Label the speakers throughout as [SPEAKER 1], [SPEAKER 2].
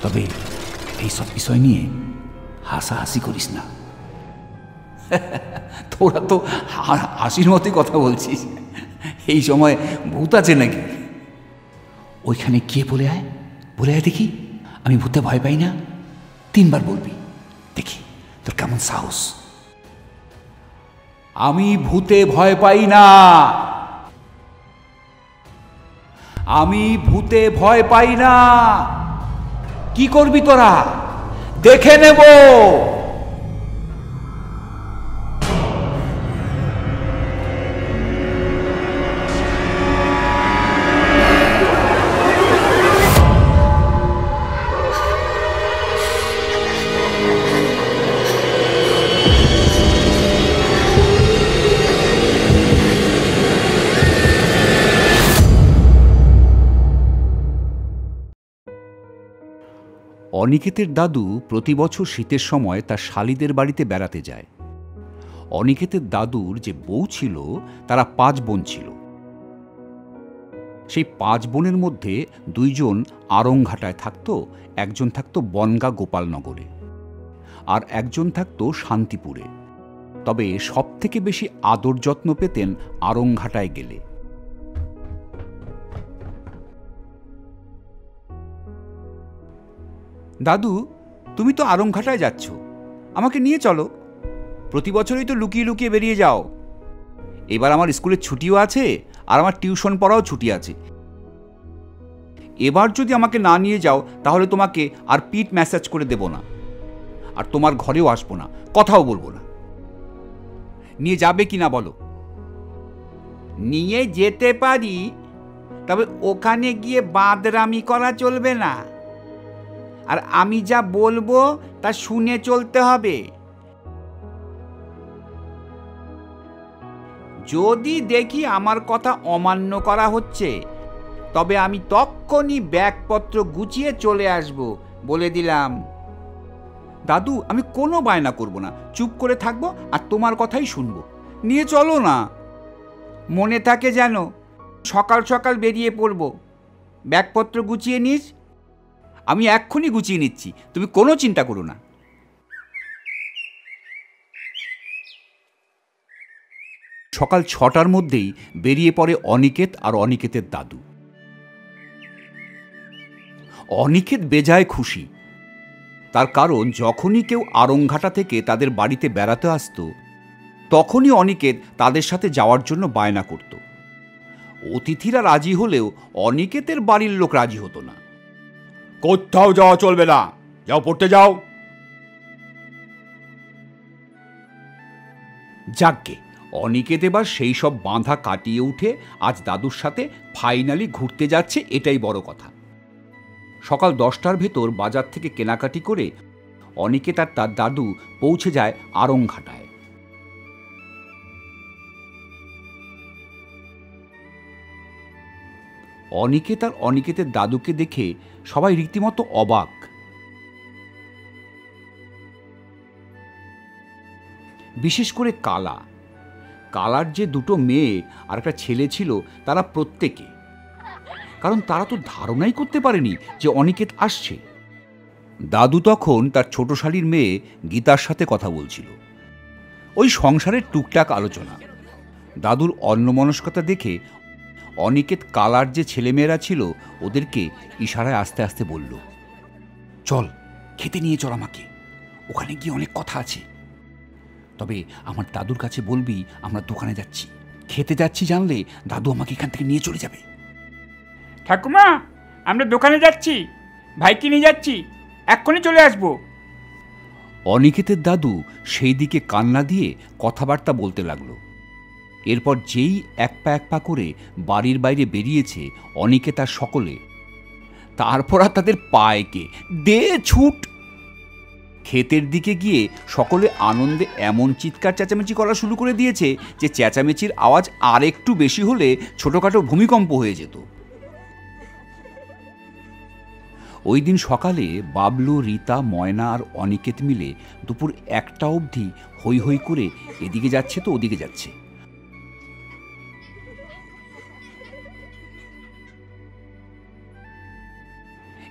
[SPEAKER 1] তবে এইসব বিষয় নিয়ে হাসাহাসি করিস না। তোরা তো হাসির মতোই কথা বলছিস। এই সময় ভূত আছে নাকি? ওইখানে গিয়ে বলে আয় দেখি আমি ভূতে ভয় পাই না। 3 বার বলবি, দেখি তোর কেমন সাহস। আমি ভূতে ভয় পাই না, আমি ভূতে ভয় পাই না। কি করবি তোরা? দেখে নেব। অনিকেতের দাদু প্রতি বছর শীতের সময় তার শালিদের বাড়িতে বেড়াতে যায়। অনিকেতের দাদুর যে বউ ছিল তারা 5 বোন ছিল। সেই 5 বোনের মধ্যে 2 জন আরংঘাটায় থাকত, একজন থাকত বনগা গোপালনগরে, আর একজন থাকত শান্তিপুরে। তবে সব থেকে বেশি আদর যত্ন পেতেন আরংঘাটায় গেলে। দাদু, তুমি তো আরংঘাটায় যাচ্ছ, আমাকে নিয়ে চলো। প্রতি বছরই তো লুকিয়ে লুকিয়ে বেরিয়ে যাও। এবার আমার স্কুলের ছুটিও আছে, আর আমার টিউশন পড়াও ছুটি আছে। এবার যদি আমাকে না নিয়ে যাও তাহলে তোমাকে আর পিঠ ম্যাসাজ করে দেব না, আর তোমার ঘরেও আসবো না, কথাও বলবো না। নিয়ে যাবে কি না বলো?
[SPEAKER 2] নিয়ে যেতে পারি, তবে ওখানে গিয়ে বাঁদরামি করা চলবে না, আর আমি যা বলবো তা শুনে চলতে হবে। যদি দেখি আমার কথা অমান্য করা হচ্ছে, তবে আমি তক্ষুনি ব্যাগপত্র গুছিয়ে চলে আসব, বলে দিলাম।
[SPEAKER 1] দাদু, আমি কোনো বায়না করব না, চুপ করে থাকবো আর তোমার কথাই শুনবো। নিয়ে চলো না।
[SPEAKER 2] মনে থাকে যেন, সকাল সকাল বেরিয়ে পড়ব। ব্যাগপত্র গুছিয়ে নিস।
[SPEAKER 1] আমি এক্ষুনি গুছিয়ে নিচ্ছি, তুমি কোনো চিন্তা করো না। সকাল 6টার মধ্যেই বেরিয়ে পড়ে অনিকেত আর অনিকেতের দাদু। অনিকেত বেজায় খুশি, তার কারণ যখনই কেউ আরংঘাটা থেকে তাদের বাড়িতে বেড়াতে আসতো, তখনই অনিকেত তাদের সাথে যাওয়ার জন্য বায়না করত। অতিথিরা রাজি হলেও অনিকেতের বাড়ির লোক রাজি হতো না। কোথাও যাওয়া চলবে না, যাও পড়তে যাও। যাকগে, অনিকেত এবার সেই সব বাঁধা কাটিয়ে উঠে আজ দাদুর সাথে ফাইনালি ঘুরতে যাচ্ছে, এটাই বড় কথা। সকাল 10টার ভেতর বাজার থেকে কেনাকাটি করে অনিকেত আর তার দাদু পৌঁছে যায় আরংঘাটায়। অনিকেত আর অনিকেতের দাদুকে দেখে সবাই রীতিমতো অবাক। বিশেষ করে কালার যে 2টো মেয়ে আর একটা ছেলে ছিল, তারা প্রত্যেকে, কারণ তারা তো ধারণাই করতে পারেনি যে অনিকেত আসছে। দাদু তখন তার ছোট শালীর মেয়ে গীতার সাথে কথা বলছিল, ওই সংসারের টুকটাক আলোচনা। দাদুর অন্যমনস্কতা দেখে অনিকেত কালার যে ছেলেমেয়েরা ছিল ওদেরকে ইশারায় আস্তে আস্তে বলল, চল খেতে নিয়ে চল আমাকে, ওখানে গিয়ে অনেক কথা আছে। তবে আমার দাদুর কাছে বলবি আমরা দোকানে যাচ্ছি, খেতে যাচ্ছি জানলে দাদু আমাকে এখান থেকে নিয়ে চলে যাবে।
[SPEAKER 2] ঠাকুমা, আমরা দোকানে যাচ্ছি, ভাইকে নিয়ে যাচ্ছি, এক্ষুনি চলে আসবো।
[SPEAKER 1] অনিকেতের দাদু সেই দিকে কান্না দিয়ে কথাবার্তা বলতে লাগলো। এরপর যেই এক পা করে বাড়ির বাইরে বেরিয়েছে অনিকেত আর সকলে, তারপর আর তাদের পায়কে দে ছুট। ক্ষেতের দিকে গিয়ে সকলে আনন্দে এমন চিৎকার চেঁচামেচি করা শুরু করে দিয়েছে যে চেঁচামেচির আওয়াজ আর একটু বেশি হলে ছোটখাটো ভূমিকম্প হয়ে যেত। ওই দিন সকালে বাবলু, রীতা, ময়না আর অনিকেত মিলে দুপুর 1টা অবধি হৈ হৈ করে এদিকে যাচ্ছে তো ওদিকে যাচ্ছে।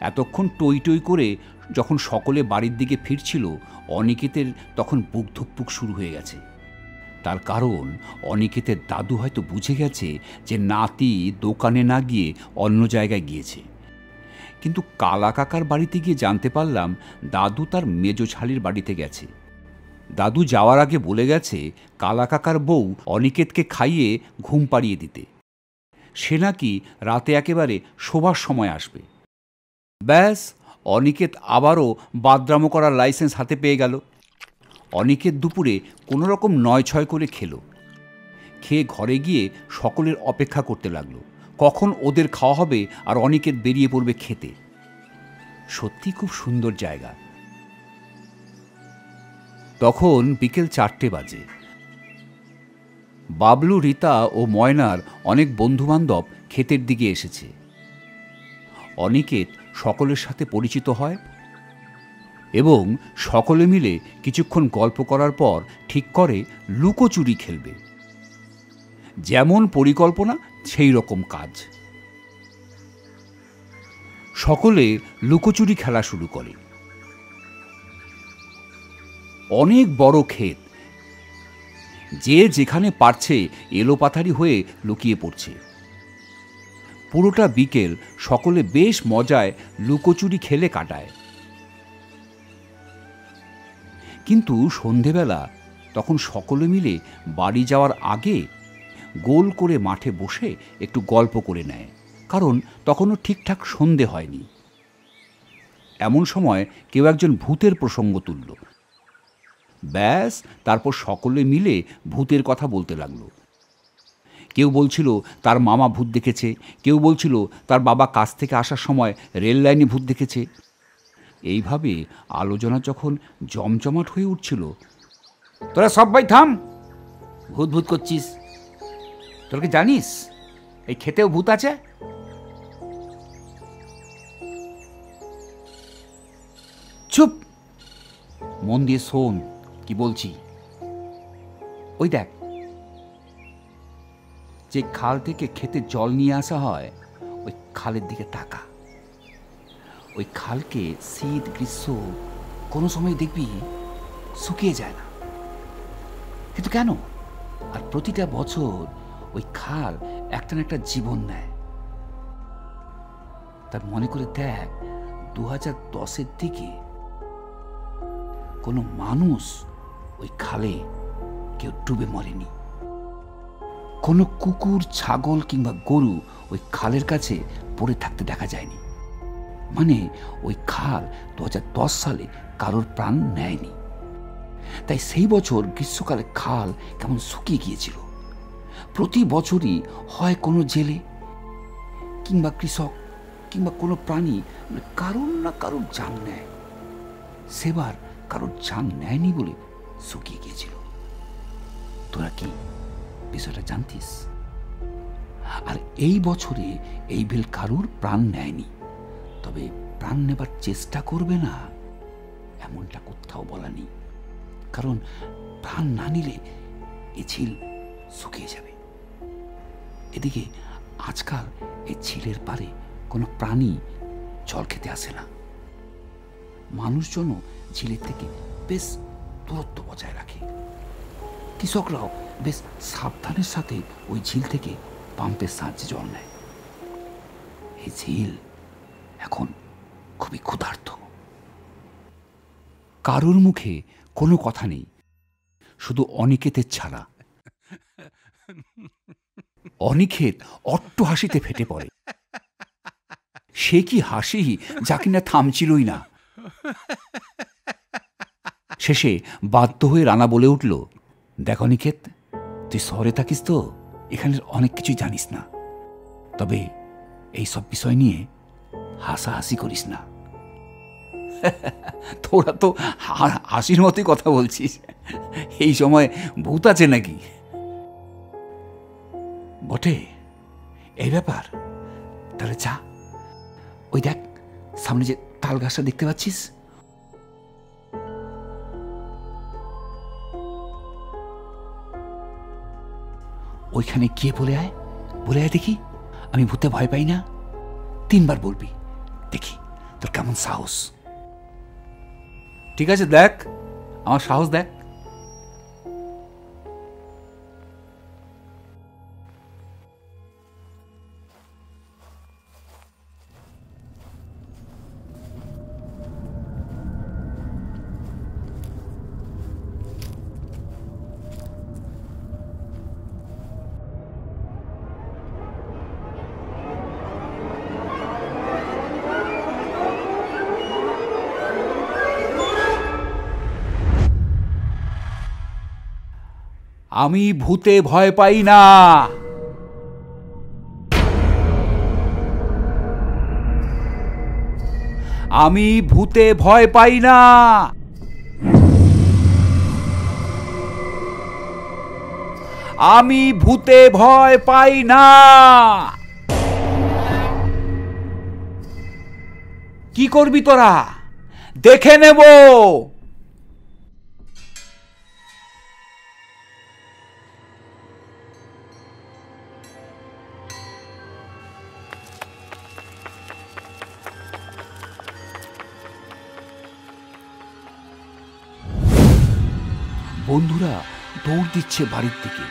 [SPEAKER 1] এতক্ষণ টই টই করে যখন সকলে বাড়ির দিকে ফিরছিল, অনিকেতের তখন বুক ধুকপুক শুরু হয়ে গেছে। তার কারণ অনিকেতের দাদু হয়তো বুঝে গেছে যে নাতি দোকানে না গিয়ে অন্য জায়গায় গিয়েছে। কিন্তু কালা কাকার বাড়িতে গিয়ে জানতে পারলাম দাদু তার মেজো শালির বাড়িতে গেছে। দাদু যাওয়ার আগে বলে গেছে কালা কাকার বউ অনিকেতকে খাইয়ে ঘুম পাড়িয়ে দিতে। সে নাকি রাতে একেবারে শোবার সময় আসবে। ব্যাস, অনিকেত আবারও বাদরামো করার লাইসেন্স হাতে পেয়ে গেল। অনিকেত দুপুরে কোনো রকম ৯-৬ করে খেলো। খেয়ে ঘরে গিয়ে সকলের অপেক্ষা করতে লাগলো কখন ওদের খাওয়া হবে আর অনিকেত বেরিয়ে পড়বে খেতে। সত্যি খুব সুন্দর জায়গা। তখন বিকেল 4টে বাজে। বাবলু, রীতা ও ময়নার অনেক বন্ধুবান্ধব ক্ষেতের দিকে এসেছে। অনিকেত সকলের সাথে পরিচিত হয় এবং সকলে মিলে কিছুক্ষণ গল্প করার পর ঠিক করে লুকোচুরি খেলবে। যেমন পরিকল্পনা সেই রকম কাজ। সকলে লুকোচুরি খেলা শুরু করে। অনেক বড় ক্ষেত, যে যেখানে পারছে এলোপাথারি হয়ে লুকিয়ে পড়ছে। পুরোটা বিকেল সকলে বেশ মজায় লুকোচুরি খেলে কাটায়। কিন্তু সন্ধেবেলা তখন সকলে মিলে বাড়ি যাওয়ার আগে গোল করে মাঠে বসে একটু গল্প করে নেয়, কারণ তখনও ঠিকঠাক সন্ধে হয়নি। এমন সময় কেউ একজন ভূতের প্রসঙ্গ তুলল। ব্যাস, তারপর সকলে মিলে ভূতের কথা বলতে লাগলো। কেউ বলছিল তার মামা ভূত দেখেছে, কেউ বলছিল তার বাবা কাজ থেকে আসার সময় রেল লাইনে ভূত দেখেছে। এইভাবে আলোচনা যখন জমজমাট হয়ে উঠছিল,
[SPEAKER 2] তোরা সবাই থাম, ভূত ভূত করছিস। তোর কি জানিস এই খেতেও ভূত আছে? চুপ, মন দিয়ে শোন কি বলছি। ওই দেখ, যে খাল থেকে খেতে জল নিয়ে আসা হয়, ওই খালের দিকে তাকা। ওই খালকে শীত গ্রীষ্ম কোনো সময় দেখবি শুকিয়ে যায় না, কিন্তু কেন? আর প্রতিটা বছর ওই খাল একটা না একটা জীবন নেয়। তার মনে করে দেখ, 2010-এর দিকে কোনো মানুষ ওই খালে কেউ ডুবে মরেনি। কোনো কুকুর, ছাগল কিংবা গরু ওই খালের কাছে পড়ে থাকতে দেখা যায়নি। মানে ওই খাল 2010 সালে কারোর প্রাণ নেয়নি। তাই সেই বছর গ্রীষ্মকালে খাল কেমন শুকিয়ে গিয়েছিল। প্রতি বছরই হয় কোনো জেলে কিংবা কৃষক কিংবা কোনো প্রাণী কারোর না কারোর জান নেয়। সেবার কারোর জান নেয়নি বলে শুকিয়ে গিয়েছিল। তোরা কি বিষয়টা জানতিস? আর এই বছরে এই বিল কারোর প্রাণ নেয়নি, তবে প্রাণ নেবার চেষ্টা করবে না এমনটা কোথাও বলা নেই। কারণ প্রাণ না নিলে এই ঝিল শুকিয়ে যাবে। এদিকে আজকাল এই ঝিলের পারে কোনো প্রাণী জল খেতে আসে না। মানুষজনও ঝিলের থেকে বেশ দূরত্ব বজায় রাখে। কৃষকরাও বেশ সাবধানের সাথে ওই ঝিল থেকে পাম্পের সাহায্যে জল নেয়। এই ঝিল এখন খুবই ক্ষুধার্ত। কারোর মুখে কোনো কথা নেই, শুধু অনিকেতের ছাড়া। অনিকেত অট্ট হাসিতে ফেটে পড়ে। সে কি হাসি যা কিনা থামছিলই না। শেষে বাধ্য হয়ে রানা বলে উঠল, দেখ অনিকেত, তুই শহরে থাকিস তো এখানের অনেক কিছুই জানিস না, তবে এই সব বিষয় নিয়ে হাসাহাসি করিস না। তোরা তো হাসির মতোই কথা বলছিস, এই সময় ভূত আছে নাকি? বটে, এই ব্যাপার। তাহলে যা, ওই দেখ সামনে যে তাল গাছটা দেখতে পাচ্ছিস, ওইখানে গিয়ে বলে আয় দেখি আমি ভূতে ভয় পাই না। 3 বার বলবি, দেখি তোর কেমন সাহস? ঠিক আছে, দেখ আমার সাহস দেখ।
[SPEAKER 1] আমি ভূতে ভয় পাই না। আমি ভূতে ভয় পাই না। আমি ভূতে ভয় পাই না। কি করবি তোরা? দেখে নেব। বন্ধুরা দৌড় দিচ্ছে বাড়ির দিকে।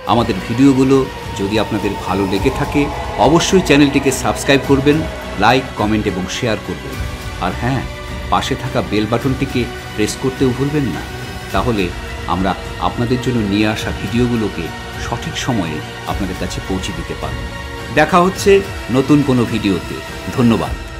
[SPEAKER 1] আমাদের ভিডিওগুলো যদি আপনাদের ভালো লেগে থাকে অবশ্যই চ্যানেলটিকে সাবস্ক্রাইব করবেন, লাইক, কমেন্ট এবং শেয়ার করবেন। আর হ্যাঁ, পাশে থাকা বেল বাটনটিকে প্রেস করতেও ভুলবেন না। তাহলে আমরা আপনাদের জন্য নিয়ে আসা ভিডিওগুলোকে সঠিক সময়ে আপনাদের কাছে পৌঁছে দিতে পারব। দেখা হচ্ছে নতুন কোনো ভিডিওতে। ধন্যবাদ।